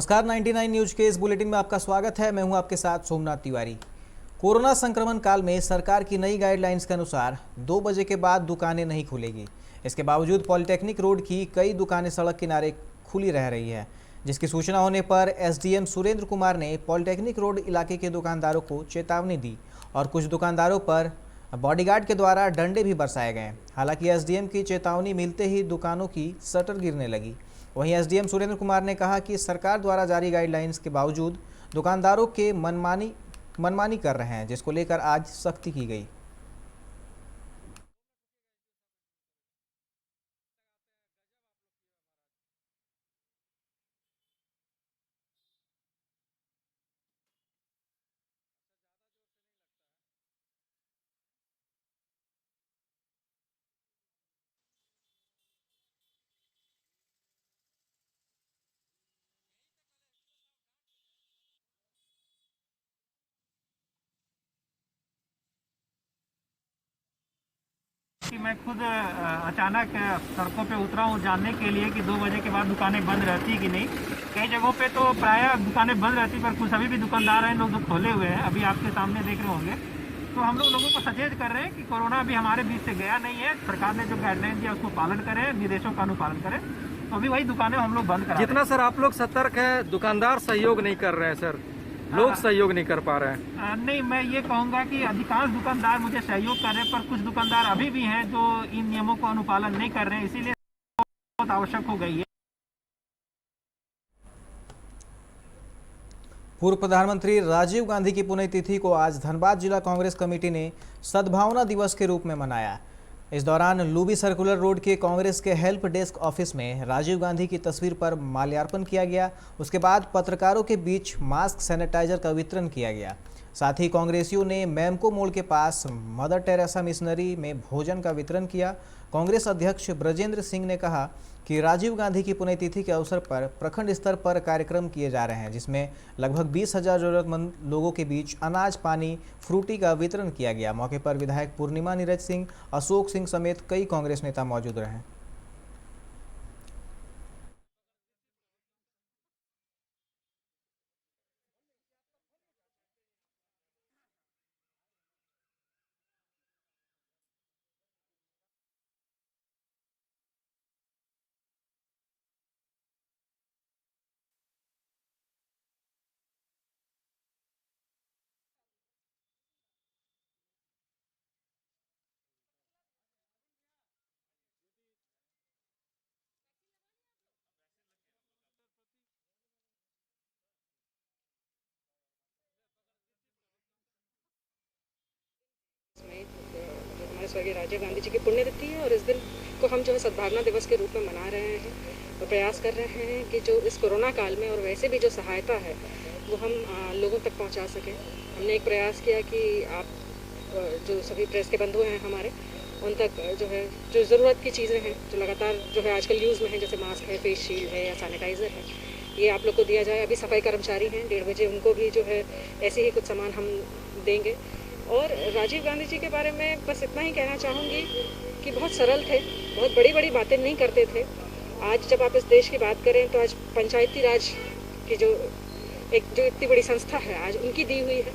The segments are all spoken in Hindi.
नमस्कार, 99 न्यूज के इस बुलेटिन में आपका स्वागत है। मैं हूं आपके साथ सोमनाथ तिवारी। कोरोना संक्रमण काल में सरकार की नई गाइडलाइंस के अनुसार 2 बजे के बाद दुकानें नहीं खुलेगी। इसके बावजूद पॉलिटेक्निक रोड की कई दुकानें सड़क किनारे खुली रह रही है, जिसकी सूचना होने पर एसडीएम सुरेंद्र कुमार ने पॉलिटेक्निक रोड इलाके के दुकानदारों को चेतावनी दी और कुछ दुकानदारों पर बॉडीगार्ड के द्वारा डंडे भी बरसाए गए। हालांकि एसडीएम की चेतावनी मिलते ही दुकानों की शटर गिरने लगी। वहीं एसडीएम सुरेंद्र कुमार ने कहा कि सरकार द्वारा जारी गाइडलाइंस के बावजूद दुकानदारों के मनमानी कर रहे हैं, जिसको लेकर आज सख्ती की गई। कि मैं खुद अचानक सड़कों पे उतरा हूँ जानने के लिए कि 2 बजे के बाद दुकानें बंद रहती कि नहीं। कई जगहों पे तो प्रायः दुकानें बंद रहती, पर कुछ अभी भी दुकानदार हैं लोग जो खोले हुए हैं, अभी आपके सामने देख रहे होंगे। तो हम लोगों को सचेत कर रहे हैं कि कोरोना अभी हमारे बीच से गया नहीं है। सरकार ने जो गाइडलाइन दिया उसको पालन करें, निर्देशों का अनुपालन करें। तो अभी वही दुकानें हम लोग बंद करा रहे हैं। जितना सर आप लोग सतर्क है, दुकानदार सहयोग नहीं कर रहे हैं सर, लोग सहयोग नहीं कर पा रहे हैं। नहीं, मैं ये कहूँगा कि अधिकांश दुकानदार मुझे सहयोग कर रहे हैं, पर कुछ दुकानदार अभी भी हैं जो इन नियमों का अनुपालन नहीं कर रहे हैं, इसीलिए बहुत आवश्यक हो गई है। पूर्व प्रधानमंत्री राजीव गांधी की पुण्यतिथि को आज धनबाद जिला कांग्रेस कमेटी ने सद्भावना दिवस के रूप में मनाया। इस दौरान लूबी सर्कुलर रोड के कांग्रेस के हेल्प डेस्क ऑफिस में राजीव गांधी की तस्वीर पर माल्यार्पण किया गया। उसके बाद पत्रकारों के बीच मास्क, सैनिटाइजर का वितरण किया गया। साथ ही कांग्रेसियों ने मैमको मोड़ के पास मदर टेरेसा मिशनरी में भोजन का वितरण किया। कांग्रेस अध्यक्ष ब्रजेंद्र सिंह ने कहा कि राजीव गांधी की पुण्यतिथि के अवसर पर प्रखंड स्तर पर कार्यक्रम किए जा रहे हैं, जिसमें लगभग 20,000 जरूरतमंद लोगों के बीच अनाज, पानी, फ्रूटी का वितरण किया गया। मौके पर विधायक पूर्णिमा नीरज सिंह, अशोक सिंह समेत कई कांग्रेस नेता मौजूद रहे। जो हमारे स्वर्गीय राजीव गांधी जी की पुण्यतिथि है और इस दिन को हम जो है सद्भावना दिवस के रूप में मना रहे हैं और प्रयास कर रहे हैं कि जो इस कोरोना काल में और वैसे भी जो सहायता है वो हम लोगों तक पहुंचा सकें। हमने एक प्रयास किया कि आप जो सभी प्रेस के बंधु हैं हमारे, उन तक जो है जो ज़रूरत की चीज़ें हैं जो लगातार जो है आजकल यूज़ में है, जैसे मास्क है, फेस शील्ड है या सैनिटाइज़र है, ये आप लोग को दिया जाए। अभी सफाई कर्मचारी हैं, 1:30 बजे उनको भी जो है ऐसे ही कुछ सामान हम देंगे। और राजीव गांधी जी के बारे में बस इतना ही कहना चाहूँगी कि बहुत सरल थे, बहुत बड़ी बड़ी बातें नहीं करते थे। आज जब आप इस देश की बात करें तो आज पंचायती राज की जो इतनी बड़ी संस्था है, आज उनकी दी हुई है।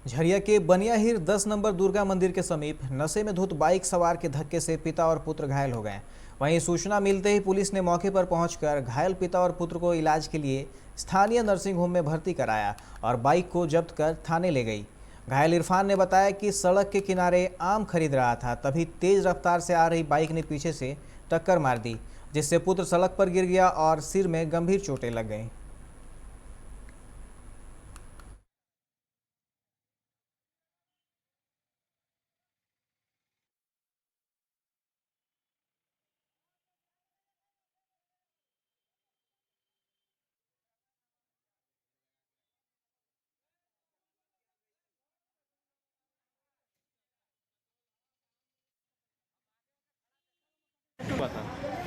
झरिया के बनियाहिर 10 नंबर दुर्गा मंदिर के समीप नशे में धुत बाइक सवार के धक्के से पिता और पुत्र घायल हो गए। वहीं सूचना मिलते ही पुलिस ने मौके पर पहुंचकर घायल पिता और पुत्र को इलाज के लिए स्थानीय नर्सिंग होम में भर्ती कराया और बाइक को जब्त कर थाने ले गई। घायल इरफान ने बताया कि सड़क के किनारे आम खरीद रहा था, तभी तेज रफ्तार से आ रही बाइक ने पीछे से टक्कर मार दी, जिससे पुत्र सड़क पर गिर गया और सिर में गंभीर चोटें लग गईं।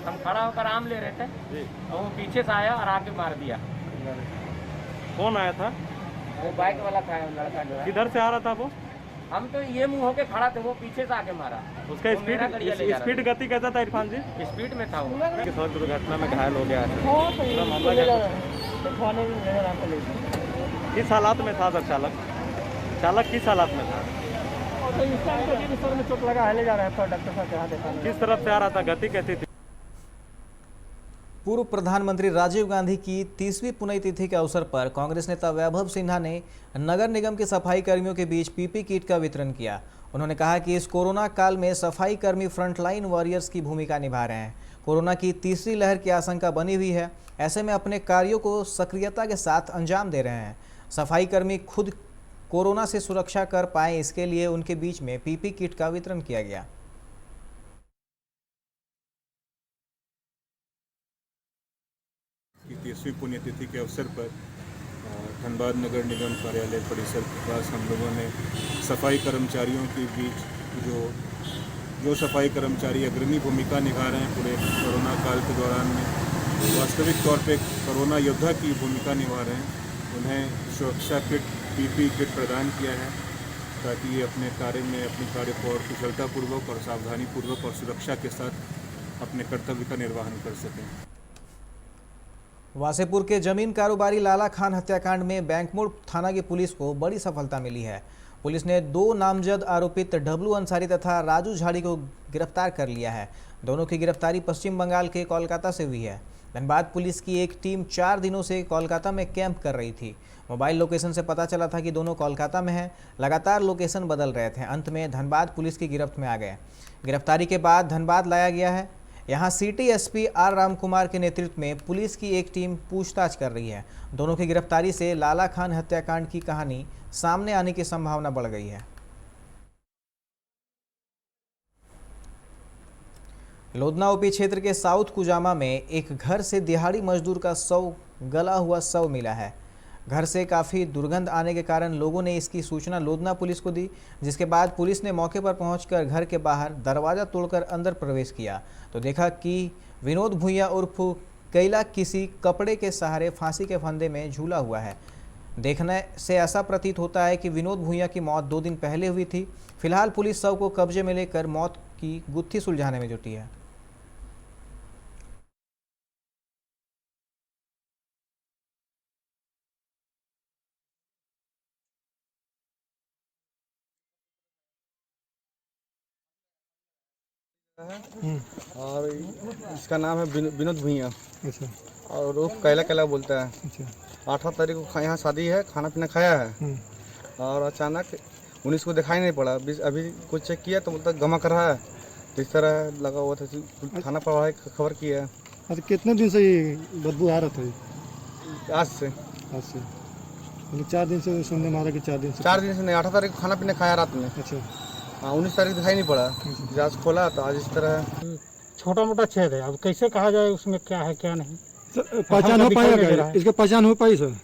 हम खड़ा होकर आम ले रहे थे तो वो पीछे से आया और आके मार दिया। कौन आया था? वो बाइक वाला था, लड़का जो है। किधर से आ रहा था वो? हम तो ये मुंह होके खड़ा थे, वो पीछे से आके मारा। उसका वो मेरा गाड़िया ले जा रहा स्पीड गति कैसा था इरफान जी? था। स्पीड में था वो। कि सड़क दुर्घटना में घायल हो गया है। किस हालात में था सर चालक? चालक किस हालात में था? सर में चोट लगा है, ले जा रहा है डॉक्टर साहब के यहाँ देखा। किस तरफ से आ रहा था? गति कैसी थी? पूर्व प्रधानमंत्री राजीव गांधी की 30वीं पुण्यतिथि के अवसर पर कांग्रेस नेता वैभव सिन्हा ने नगर निगम के सफाई कर्मियों के बीच पीपी किट का वितरण किया। उन्होंने कहा कि इस कोरोना काल में सफाई कर्मी फ्रंटलाइन वॉरियर्स की भूमिका निभा रहे हैं। कोरोना की तीसरी लहर की आशंका बनी हुई है, ऐसे में अपने कार्यों को सक्रियता के साथ अंजाम दे रहे हैं। सफाई कर्मी खुद कोरोना से सुरक्षा कर पाएं, इसके लिए उनके बीच में पीपी किट का वितरण किया गया। की 30वीं पुण्यतिथि के अवसर पर धनबाद नगर निगम कार्यालय परिसर के पास हम लोगों ने सफाई कर्मचारियों के बीच जो सफाई कर्मचारी अग्रणी भूमिका निभा रहे हैं पूरे कोरोना काल के दौरान में, वास्तविक तौर पे कोरोना योद्धा की भूमिका निभा रहे हैं, उन्हें सुरक्षा किट पीपी किट प्रदान किया है ताकि ये अपने कार्य में अपनी कार्य को और कुशलतापूर्वक और सावधानीपूर्वक और सुरक्षा के साथ अपने कर्तव्य का निर्वहन कर सकें। वासेपुर के जमीन कारोबारी लाला खान हत्याकांड में बैंकमोड़ थाना की पुलिस को बड़ी सफलता मिली है। पुलिस ने 2 नामजद आरोपित डब्लू अंसारी तथा राजू झाड़ी को गिरफ्तार कर लिया है। दोनों की गिरफ्तारी पश्चिम बंगाल के कोलकाता से हुई है। धनबाद पुलिस की एक टीम 4 दिनों से कोलकाता में कैंप कर रही थी। मोबाइल लोकेशन से पता चला था कि दोनों कोलकाता में हैं। लगातार लोकेशन बदल रहे थे। अंत में धनबाद पुलिस की गिरफ्त में आ गए। गिरफ्तारी के बाद धनबाद लाया गया है। यहाँ सिटी एसपी आर रामकुमार के नेतृत्व में पुलिस की एक टीम पूछताछ कर रही है। दोनों की गिरफ्तारी से लाला खान हत्याकांड की कहानी सामने आने की संभावना बढ़ गई है। लोधना ओपी क्षेत्र के साउथ कुजामा में एक घर से दिहाड़ी मजदूर का गला हुआ शव मिला है। घर से काफ़ी दुर्गंध आने के कारण लोगों ने इसकी सूचना लोधना पुलिस को दी, जिसके बाद पुलिस ने मौके पर पहुंचकर घर के बाहर दरवाज़ा तोड़कर अंदर प्रवेश किया तो देखा कि विनोद भुइया उर्फ कैला किसी कपड़े के सहारे फांसी के फंदे में झूला हुआ है। देखने से ऐसा प्रतीत होता है कि विनोद भुइया की मौत 2 दिन पहले हुई थी। फिलहाल पुलिस शव को कब्जे में लेकर मौत की गुत्थी सुलझाने में जुटी है। और इसका नाम है विनोद भुइया। अच्छा। और वो कैला कैला बोलता है। अच्छा। 18 तारीख को यहाँ शादी है, खाना पीना खाया है और अचानक 19 को दिखाई नहीं पड़ा। अभी कुछ चेक किया तो मतलब गमा कर रहा है, तो इस तरह लगा हुआ था। थाना पर खबर किया है। अच्छा, कितने दिन से ये बदबू आ रहा था? आज से मतलब 4 दिन से सुनने मारा कि 4 दिन से? 4 दिन से नहीं, 18 तारीख को खाना पीना खाया रात में। अच्छा। हाँ, 19 तारीख दिखाई नहीं पड़ा। जांच खोला तो आज इस तरह छोटा मोटा छेद है। अब कैसे कहा जाए उसमें क्या है क्या नहीं। पहचान हो पाएगा? इसका पहचान हो पाई सर?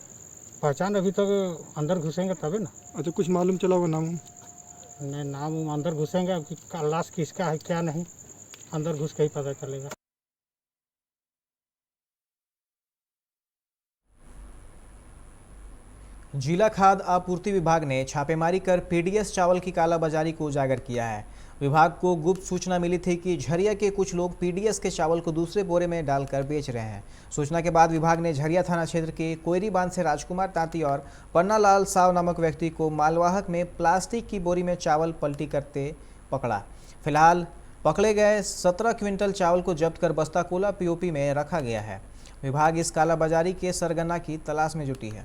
पहचान अभी तक अंदर घुसेंगे तभी ना। अच्छा, कुछ मालूम चला होगा नाम? नहीं, नाम अंदर घुसेंगे। अब लाश किसका है क्या नहीं, अंदर घुस के ही पता चलेगा। जिला खाद्य आपूर्ति विभाग ने छापेमारी कर पीडीएस चावल की कालाबाजारी को उजागर किया है। विभाग को गुप्त सूचना मिली थी कि झरिया के कुछ लोग पीडीएस के चावल को दूसरे बोरे में डालकर बेच रहे हैं। सूचना के बाद विभाग ने झरिया थाना क्षेत्र के कोयरी बांध से राजकुमार तांती और पन्नालाल साव नामक व्यक्ति को मालवाहक में प्लास्टिक की बोरी में चावल पलटी करते पकड़ा। फिलहाल पकड़े गए 17 क्विंटल चावल को जब्त कर बस्ताकोला पीओपी में रखा गया है। विभाग इस कालाबाजारी के सरगना की तलाश में जुटी है।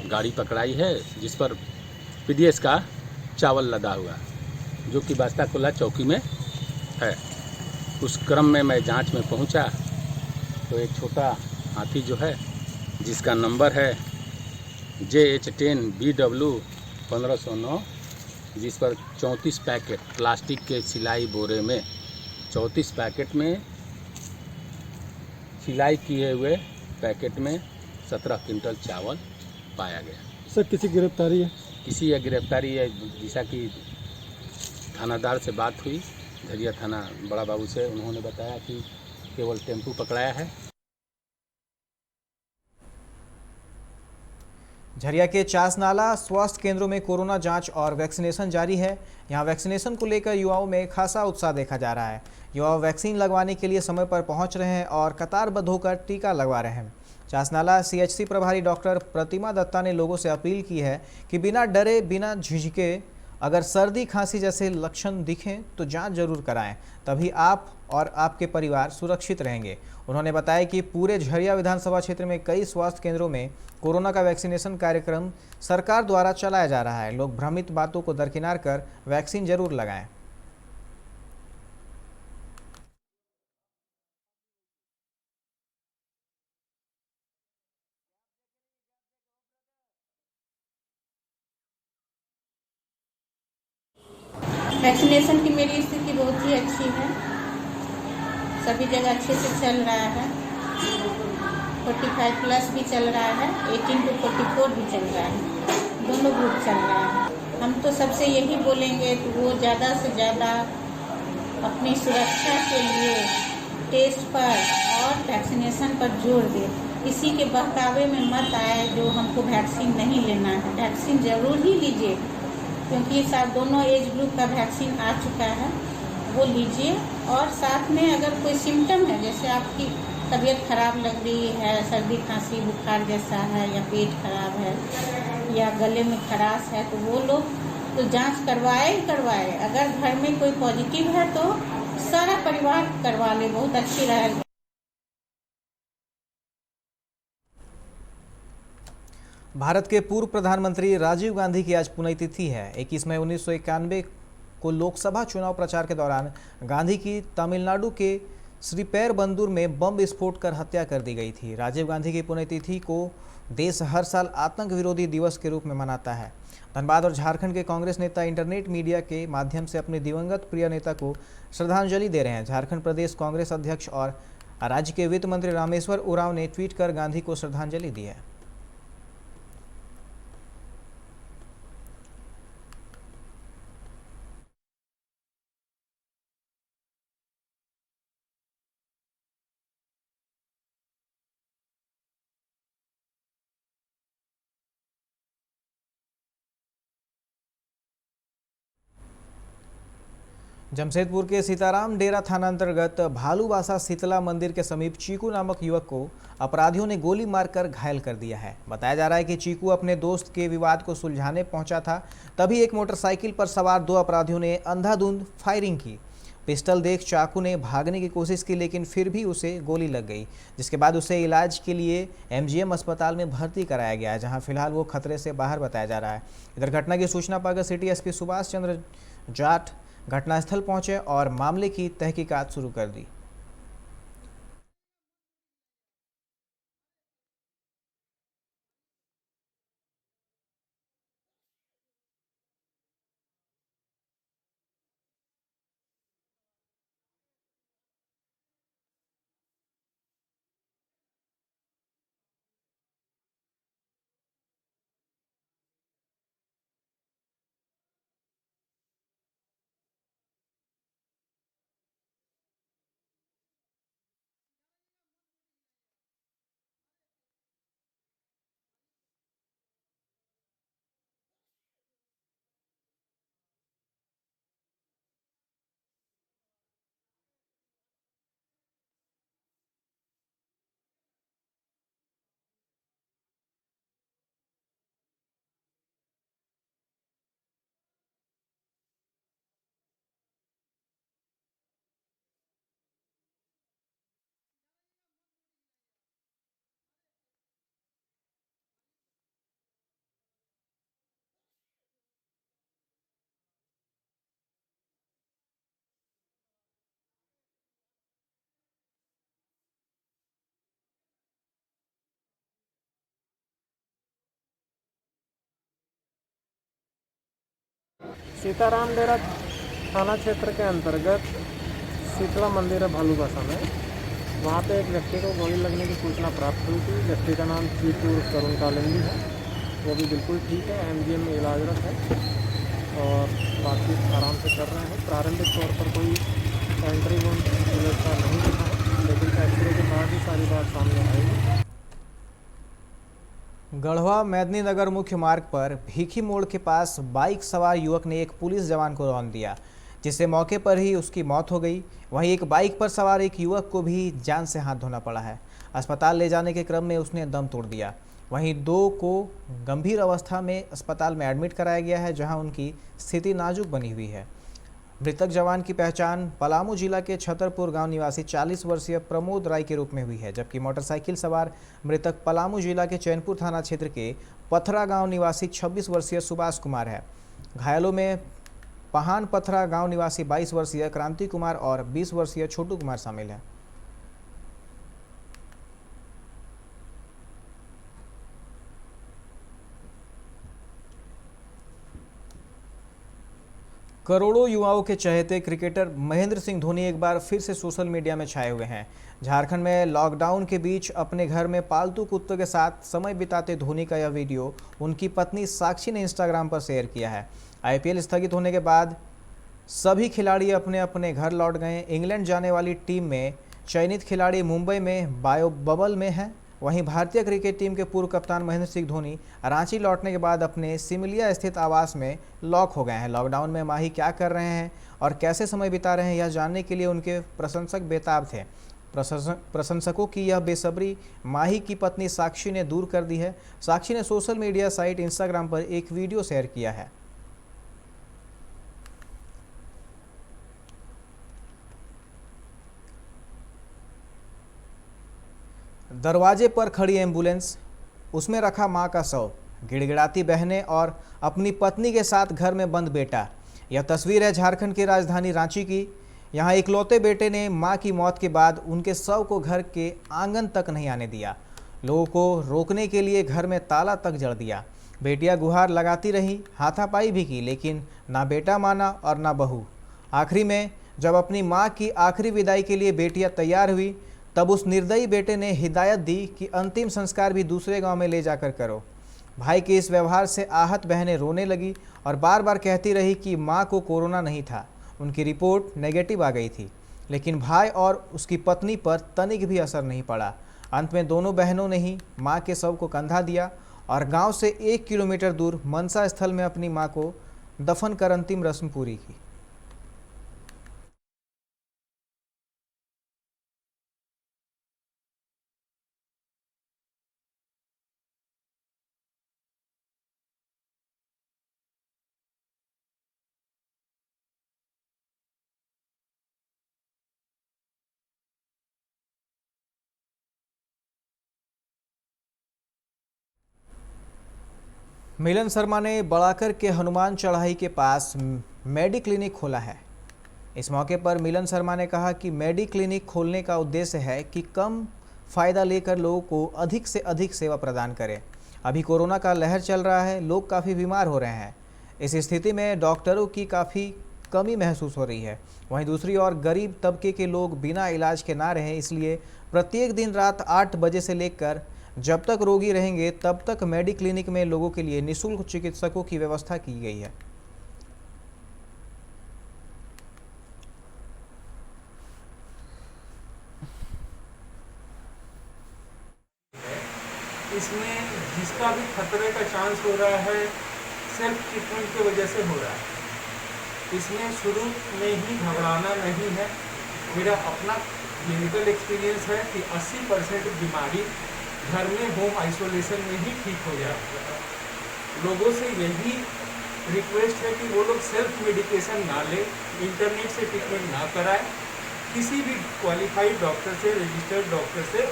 गाड़ी पकड़ाई है जिस पर पीडीएस का चावल लदा हुआ, जो कि बस्ताकोला चौकी में है। उस क्रम में मैं जांच में पहुंचा तो एक छोटा हाथी जो है, जिसका नंबर है JH10 BW 1509, जिस पर 34 पैकेट प्लास्टिक के सिलाई बोरे में 34 पैकेट में सिलाई किए हुए पैकेट में 17 क्विंटल चावल पाया गया। सर, किसी गिरफ्तारी है? किसी या गिरफ्तारी है, जैसा कि थानादार से बात हुई झरिया थाना बड़ा बाबू से, उन्होंने बताया कि केवल टेम्पू पकड़ाया है। झरिया के चासनाला स्वास्थ्य केंद्रों में कोरोना जांच और वैक्सीनेशन जारी है। यहां वैक्सीनेशन को लेकर युवाओं में खासा उत्साह देखा जा रहा है। युवा वैक्सीन लगवाने के लिए समय पर पहुंच रहे हैं और कतारबद्ध होकर टीका लगवा रहे हैं। चासनाला सीएचसी प्रभारी डॉक्टर प्रतिमा दत्ता ने लोगों से अपील की है कि बिना डरे, बिना झिझके, अगर सर्दी खांसी जैसे लक्षण दिखें तो जांच जरूर कराएं, तभी आप और आपके परिवार सुरक्षित रहेंगे। उन्होंने बताया कि पूरे झरिया विधानसभा क्षेत्र में कई स्वास्थ्य केंद्रों में कोरोना का वैक्सीनेशन कार्यक्रम सरकार द्वारा चलाया जा रहा है। लोग भ्रमित बातों को दरकिनार कर वैक्सीन जरूर लगाएं। वैक्सीनेशन की मेरी स्थिति बहुत ही अच्छी है, सभी जगह अच्छे से चल रहा है। 45 प्लस भी चल रहा है, 18 to 44 भी चल रहा है, दोनों ग्रुप चल रहा है। हम तो सबसे यही बोलेंगे कि वो ज़्यादा से ज़्यादा अपनी सुरक्षा के लिए टेस्ट पर और वैक्सीनेशन पर जोर दे। किसी के बहकावे में मत आए जो हमको वैक्सीन नहीं लेना है। वैक्सीन ज़रूर ही लीजिए, क्योंकि साथ दोनों एज ग्रुप का वैक्सीन आ चुका है, वो लीजिए। और साथ में अगर कोई सिम्टम है, जैसे आपकी तबीयत खराब लग रही है, सर्दी खांसी बुखार जैसा है, या पेट खराब है, या गले में खराश है, तो वो लोग तो जांच करवाए ही करवाए। अगर घर में कोई पॉजिटिव है तो सारा परिवार करवा ले, बहुत अच्छी रहेगी। भारत के पूर्व प्रधानमंत्री राजीव गांधी की आज पुण्यतिथि है। 21 मई 1991 को लोकसभा चुनाव प्रचार के दौरान गांधी की तमिलनाडु के श्रीपेरबंदूर में बम विस्फोट कर हत्या कर दी गई थी। राजीव गांधी की पुण्यतिथि को देश हर साल आतंक विरोधी दिवस के रूप में मनाता है। धनबाद और झारखंड के कांग्रेस नेता इंटरनेट मीडिया के माध्यम से अपने दिवंगत प्रिय नेता को श्रद्धांजलि दे रहे हैं। झारखंड प्रदेश कांग्रेस अध्यक्ष और राज्य के वित्त मंत्री रामेश्वर उरांव ने ट्वीट कर गांधी को श्रद्धांजलि दी है। जमशेदपुर के सीताराम डेरा थाना अंतर्गत भालूबासा शीतला मंदिर के समीप चीकू नामक युवक को अपराधियों ने गोली मारकर घायल कर दिया है। बताया जा रहा है कि चीकू अपने दोस्त के विवाद को सुलझाने पहुंचा था, तभी एक मोटरसाइकिल पर सवार 2 अपराधियों ने अंधाधुंध फायरिंग की। पिस्टल देख चाकू ने भागने की कोशिश की, लेकिन फिर भी उसे गोली लग गई, जिसके बाद उसे इलाज के लिए MGM अस्पताल में भर्ती कराया गया है, जहां फिलहाल वो खतरे से बाहर बताया जा रहा है। इधर घटना की सूचना पाकर सिटी SP सुभाष चंद्र जाट घटनास्थल पहुंचे और मामले की तहकीकात शुरू कर दी। सीताराम डेरा थाना क्षेत्र के अंतर्गत शीतला मंदिर है भालूबासा में, वहाँ पे एक व्यक्ति को गोली लगने की सूचना प्राप्त हुई थी। व्यक्ति का नाम चीकू करुण कालिंदी है, वो भी बिल्कुल ठीक है, MGM में इलाजरत है। और बातचीत आराम से कर रहे हैं। प्रारंभिक तौर पर कोई एंट्री वोन व्यवस्था नहीं दिखा है, लेकिन एक्सरे के बाद ही सारी बात सामने आएगी। गढ़वा मेदिनीनगर मुख्य मार्ग पर भीखी मोड़ के पास बाइक सवार युवक ने एक पुलिस जवान को रौंद दिया, जिससे मौके पर ही उसकी मौत हो गई। वहीं एक बाइक पर सवार एक युवक को भी जान से हाथ धोना पड़ा है। अस्पताल ले जाने के क्रम में उसने दम तोड़ दिया। वहीं 2 को गंभीर अवस्था में अस्पताल में एडमिट कराया गया है, जहां उनकी स्थिति नाजुक बनी हुई है। मृतक जवान की पहचान पलामू जिला के छतरपुर गांव निवासी 40 वर्षीय प्रमोद राय के रूप में हुई है, जबकि मोटरसाइकिल सवार मृतक पलामू जिला के चैनपुर थाना क्षेत्र के पथरा गांव निवासी 26 वर्षीय सुभाष कुमार है। घायलों में पहान पथरा गांव निवासी 22 वर्षीय क्रांति कुमार और 20 वर्षीय छोटू कुमार शामिल है। करोड़ों युवाओं के चहेते क्रिकेटर महेंद्र सिंह धोनी एक बार फिर से सोशल मीडिया में छाए हुए हैं। झारखंड में लॉकडाउन के बीच अपने घर में पालतू कुत्तों के साथ समय बिताते धोनी का यह वीडियो उनकी पत्नी साक्षी ने इंस्टाग्राम पर शेयर किया है। आईपीएल स्थगित होने के बाद सभी खिलाड़ी अपने अपने घर लौट गए। इंग्लैंड जाने वाली टीम में चयनित खिलाड़ी मुंबई में बायो बबल में हैं। वहीं भारतीय क्रिकेट टीम के पूर्व कप्तान महेंद्र सिंह धोनी रांची लौटने के बाद अपने सिमलिया स्थित आवास में लॉक हो गए हैं। लॉकडाउन में माही क्या कर रहे हैं और कैसे समय बिता रहे हैं, यह जानने के लिए उनके प्रशंसक बेताब थे। प्रशंसकों की यह बेसब्री माही की पत्नी साक्षी ने दूर कर दी है। साक्षी ने सोशल मीडिया साइट इंस्टाग्राम पर एक वीडियो शेयर किया है। दरवाजे पर खड़ी एम्बुलेंस, उसमें रखा मां का शव, गिड़गिड़ाती बहनें और अपनी पत्नी के साथ घर में बंद बेटा। यह तस्वीर है झारखंड की राजधानी रांची की। यहां इकलौते बेटे ने मां की मौत के बाद उनके शव को घर के आंगन तक नहीं आने दिया। लोगों को रोकने के लिए घर में ताला तक जड़ दिया। बेटियां गुहार लगाती रहीं, हाथापाई भी की, लेकिन ना बेटा माना और ना बहू। आखिरी में जब अपनी मां की आखिरी विदाई के लिए बेटियां तैयार हुई, तब उस निर्दयी बेटे ने हिदायत दी कि अंतिम संस्कार भी दूसरे गांव में ले जाकर करो। भाई के इस व्यवहार से आहत बहनें रोने लगी और बार बार कहती रही कि मां को कोरोना नहीं था, उनकी रिपोर्ट नेगेटिव आ गई थी। लेकिन भाई और उसकी पत्नी पर तनिक भी असर नहीं पड़ा। अंत में दोनों बहनों ने ही मां के शव को कंधा दिया और गांव से 1 किलोमीटर दूर मनसा स्थल में अपनी मां को दफन कर अंतिम रस्म पूरी की। मिलन शर्मा ने बड़ाकर के हनुमान चढ़ाई के पास मेडी क्लिनिक खोला है। इस मौके पर मिलन शर्मा ने कहा कि मेडी क्लिनिक खोलने का उद्देश्य है कि कम फ़ायदा लेकर लोगों को अधिक से अधिक सेवा प्रदान करें। अभी कोरोना का लहर चल रहा है, लोग काफ़ी बीमार हो रहे हैं। इस स्थिति में डॉक्टरों की काफ़ी कमी महसूस हो रही है। वहीं दूसरी ओर गरीब तबके के लोग बिना इलाज के ना रहें, इसलिए प्रत्येक दिन रात 8 बजे से लेकर जब तक रोगी रहेंगे तब तक मेडी क्लिनिक में लोगों के लिए निःशुल्क चिकित्सकों की व्यवस्था की गई है। इसमें जिसका भी खतरे का चांस हो रहा है सेल्फ ट्रीटमेंट की वजह से हो रहा है। इसमें शुरू में ही घबराना नहीं है। मेरा अपना क्लिनिकल एक्सपीरियंस है कि 80% बीमारी घर में होम आइसोलेशन में ही ठीक हो जाती है। लोगों से यही रिक्वेस्ट है कि वो लोग सेल्फ मेडिकेशन ना लें, इंटरनेट से ट्रीटमेंट ना कराएं, किसी भी क्वालिफाइड डॉक्टर से, रजिस्टर्ड डॉक्टर से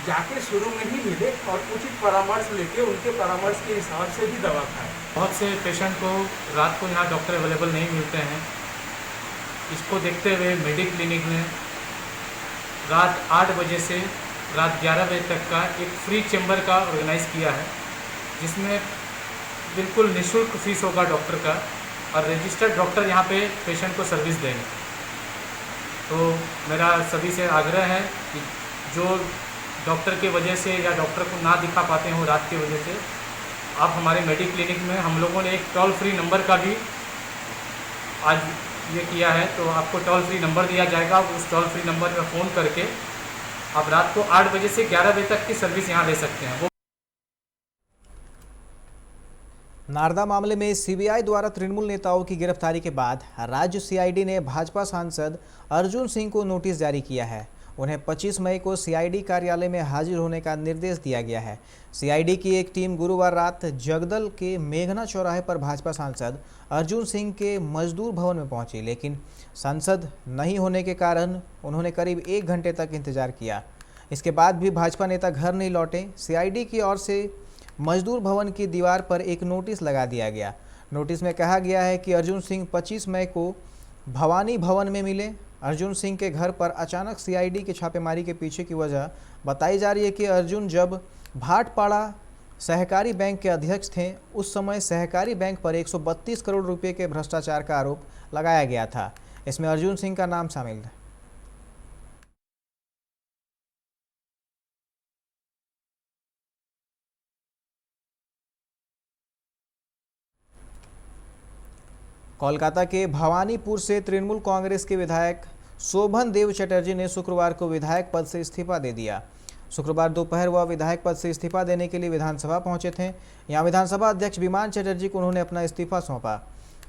जाके शुरू में ही मिले और उचित परामर्श लेके उनके परामर्श के हिसाब से ही दवा खाएं। बहुत से पेशेंट को रात को यहाँ डॉक्टर अवेलेबल नहीं मिलते हैं। इसको देखते हुए मेडी क्लिनिक ने रात 8 बजे से रात 11 बजे तक का एक फ्री चैम्बर का ऑर्गेनाइज़ किया है, जिसमें बिल्कुल निःशुल्क फीस होगा डॉक्टर का और रजिस्टर्ड डॉक्टर यहाँ पे पेशेंट को सर्विस देंगे। तो मेरा सभी से आग्रह है कि जो डॉक्टर की वजह से या डॉक्टर को ना दिखा पाते हो रात की वजह से, आप हमारे मेडी क्लिनिक में हम लोगों ने एक टोल फ्री नंबर का भी आज ये किया है, तो आपको टोल फ्री नंबर दिया जाएगा। उस टोल फ्री नंबर पर फ़ोन करके आप रात को 8 बजे से 11 बजे तक की सर्विस यहाँ ले सकते हैं। नारदा मामले में सीबीआई द्वारा तृणमूल नेताओं की गिरफ्तारी के बाद राज्य सीआईडी ने भाजपा सांसद अर्जुन सिंह को नोटिस जारी किया है। उन्हें 25 मई को सीआईडी कार्यालय में हाजिर होने का निर्देश दिया गया है। सीआईडी की एक टीम गुरुवार रात जगदल के मेघना चौराहे पर भाजपा सांसद अर्जुन सिंह के मजदूर भवन में पहुंची, लेकिन सांसद नहीं होने के कारण उन्होंने करीब 1 घंटे तक इंतजार किया। इसके बाद भी भाजपा नेता घर नहीं लौटे। सीआईडी की ओर से मजदूर भवन की दीवार पर एक नोटिस लगा दिया गया। नोटिस में कहा गया है कि अर्जुन सिंह 25 मई को भवानी भवन में मिले। अर्जुन सिंह के घर पर अचानक सीआईडी की छापेमारी के पीछे की वजह बताई जा रही है कि अर्जुन जब भाटपाड़ा सहकारी बैंक के अध्यक्ष थे, उस समय सहकारी बैंक पर 132 करोड़ रुपए के भ्रष्टाचार का आरोप लगाया गया था। इसमें अर्जुन सिंह का नाम शामिल है। कोलकाता के भवानीपुर से तृणमूल कांग्रेस के विधायक शोभन देव चटर्जी ने शुक्रवार को विधायक पद से इस्तीफा दे दिया। शुक्रवार दोपहर वह विधायक पद से इस्तीफा देने के लिए विधानसभा पहुंचे थे। यहां विधानसभा अध्यक्ष विमान चटर्जी को उन्होंने अपना इस्तीफा सौंपा।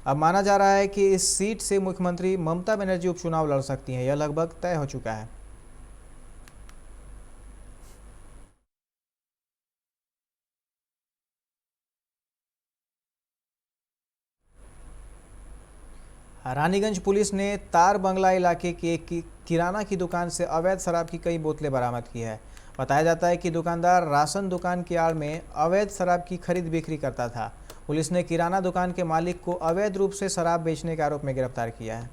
अब माना जा रहा है कि इस सीट से मुख्यमंत्री ममता बनर्जी उपचुनाव लड़ सकती हैं। यह लगभग तय हो चुका है। रानीगंज पुलिस ने तार बंगला इलाके की एक किराना की दुकान से अवैध शराब की कई बोतलें बरामद की है। बताया जाता है कि दुकानदार राशन दुकान की आड़ में अवैध शराब की खरीद बिक्री करता था। पुलिस ने किराना दुकान के मालिक को अवैध रूप से शराब बेचने के आरोप में गिरफ्तार किया है।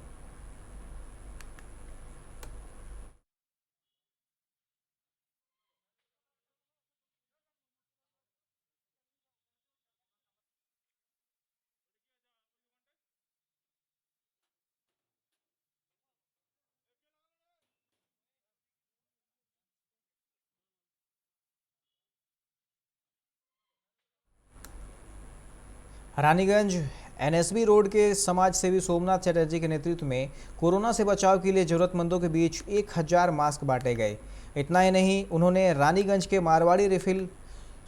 रानीगंज एनएसबी रोड के समाज सेवी सोमनाथ चटर्जी के नेतृत्व में कोरोना से बचाव के लिए जरूरतमंदों के बीच 1000 मास्क बांटे गए। इतना ही नहीं, उन्होंने रानीगंज के मारवाड़ी रिफिल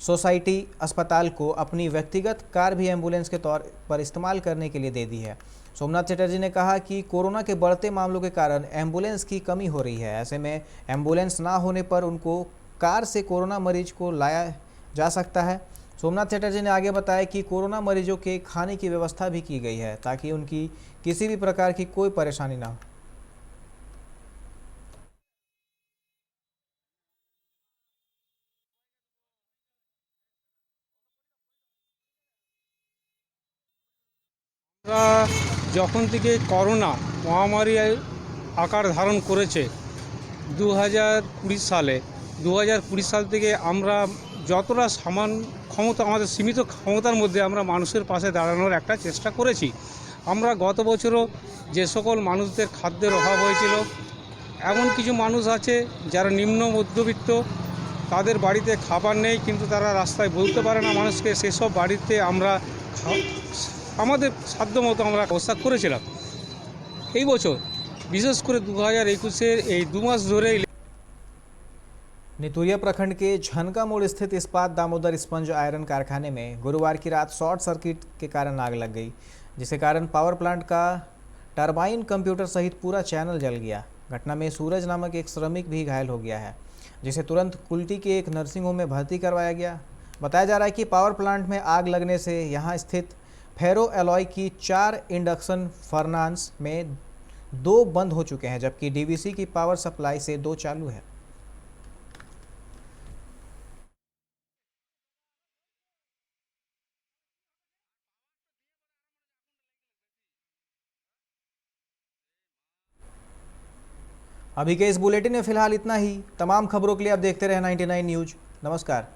सोसाइटी अस्पताल को अपनी व्यक्तिगत कार भी एम्बुलेंस के तौर पर इस्तेमाल करने के लिए दे दी है। सोमनाथ चटर्जी ने कहा कि कोरोना के बढ़ते मामलों के कारण एम्बुलेंस की कमी हो रही है। ऐसे में एम्बुलेंस ना होने पर उनको कार से कोरोना मरीज को लाया जा सकता है। सोमनाथ चटर्जी ने आगे बताया कि कोरोना मरीजों के खाने की व्यवस्था भी की गई है ताकि उनकी किसी भी प्रकार की कोई परेशानी ना हो। যখন থেকে করোনা মহামারী আকার ধারণ করেছে 2020 সালে 2020 সাল থেকে আমরা যতটা ক্ষমতা আমাদের সীমিত ক্ষমতার মধ্যে আমরা মানুষের পাশে দাঁড়ানোর একটা চেষ্টা করেছি। আমরা গত বছরও যে সকল মানুষদের খাদ্যের অভাব হয়েছিল, এমন কিছু মানুষ আছে যারা নিম্ন মধ্যবিত্ত, তাদের বাড়িতে খাবার নেই, কিন্তু তারা রাস্তায় বলতে পারে না মানুষকে, সেসব বাড়িতে আমরা আমাদের সাধ্যমতো আমরা ব্যবস্থা করেছিলাম। এই বছর বিশেষ করে 2021-এর এই 2 মাস ধরে नितुरिया प्रखंड के झनका मोड़ स्थित इस्पात दामोदर स्पंज आयरन कारखाने में गुरुवार की रात शॉर्ट सर्किट के कारण आग लग गई, जिसके कारण पावर प्लांट का टरबाइन कंप्यूटर सहित पूरा चैनल जल गया। घटना में सूरज नामक एक श्रमिक भी घायल हो गया है, जिसे तुरंत कुल्टी के एक नर्सिंग होम में भर्ती करवाया गया। बताया जा रहा है कि पावर प्लांट में आग लगने से यहाँ स्थित फेरो एलॉय की 4 इंडक्शन फर्नांस में 2 बंद हो चुके हैं, जबकि डीवीसी की पावर सप्लाई से 2 चालू है। अभी के इस बुलेटिन में फिलहाल इतना ही। तमाम खबरों के लिए आप देखते रहे 99 न्यूज़। नमस्कार।